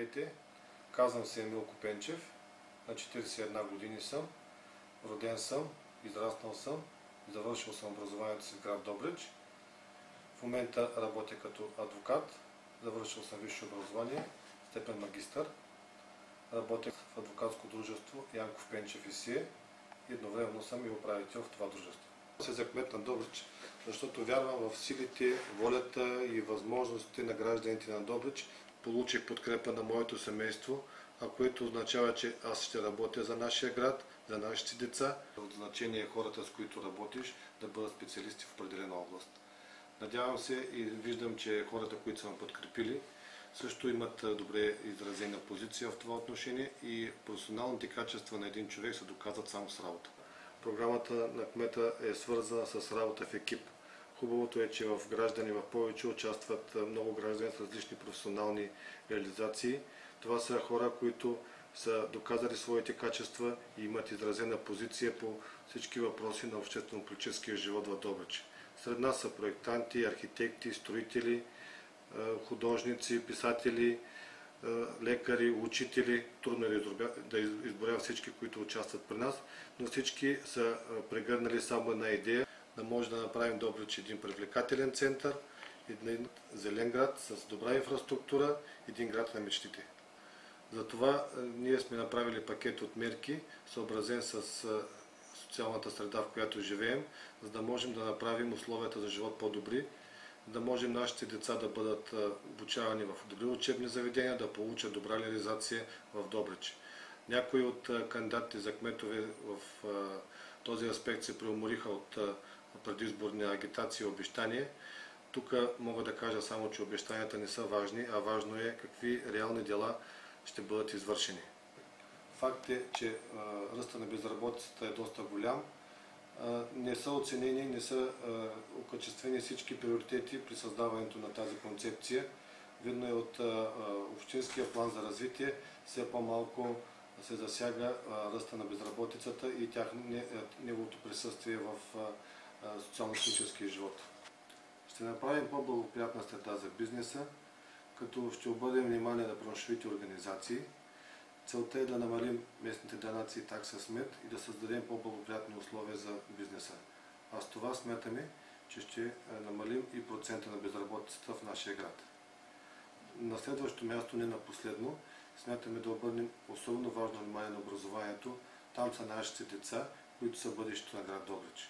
Здравейте! Казвам се Милко Пенчев, на 41 години съм, роден съм, израснал съм, завършил съм образованието си в град Добрич. В момента работя като адвокат, завършил съм висше образование, степен магистър. Работя в адвокатско дружество Янков Пенчев и Сие. Едновременно съм и управител в това дружество. Се за кмет на Добрич, защото вярвам в силите, волята и възможностите на гражданите на Добрич. Получих подкрепа на моето семейство, което означава, че аз ще работя за нашия град, за нашите деца. От значение е хората, с които работиш, да бъдат специалисти в определена област. Надявам се и виждам, че хората, които са ме подкрепили, също имат добре изразена позиция в това отношение и професионалните качества на един човек се доказват само с работа. Програмата на кмета е свързана с работа в екип. Хубавото е, че в граждани в повече участват много граждани с различни професионални реализации. Това са хора, които са доказали своите качества и имат изразена позиция по всички въпроси на обществено-политическия живот в Добрич. Сред нас са проектанти, архитекти, строители, художници, писатели, лекари, учители. Трудно е да изборя всички, които участват при нас, но всички са прегърнали само една идея, да може да направим Добрич един привлекателен център, един зелен град с добра инфраструктура, един град на мечтите. Затова ние сме направили пакет от мерки, съобразен с социалната среда, в която живеем, за да можем да направим условията за живот по-добри, да можем нашите деца да бъдат обучавани в добри учебни заведения, да получат добра реализация в Добрич. Някои от кандидатите за кметове в този аспект се преумориха от предизборни агитации и обещания. Тук мога да кажа само, че обещанията не са важни, а важно е какви реални дела ще бъдат извършени. Факт е, че ръста на безработицата е доста голям. Не са оценени, не са окачествени всички приоритети при създаването на тази концепция. Видно е от общинския план за развитие, все по-малко се засяга ръста на безработицата и неговото присъствие в социално-политическия живот. Ще направим по-благоприятна среда за бизнеса, като ще обърнем внимание на браншовите организации. Целта е да намалим местните данъци и такса смет и да създадем по-благоприятни условия за бизнеса. А с това смятаме, че ще намалим и процента на безработицата в нашия град. На следващо място, не на последно, смятаме да обърнем особено важно внимание на образованието. Там са нашите деца, които са бъдещето на град Добрич.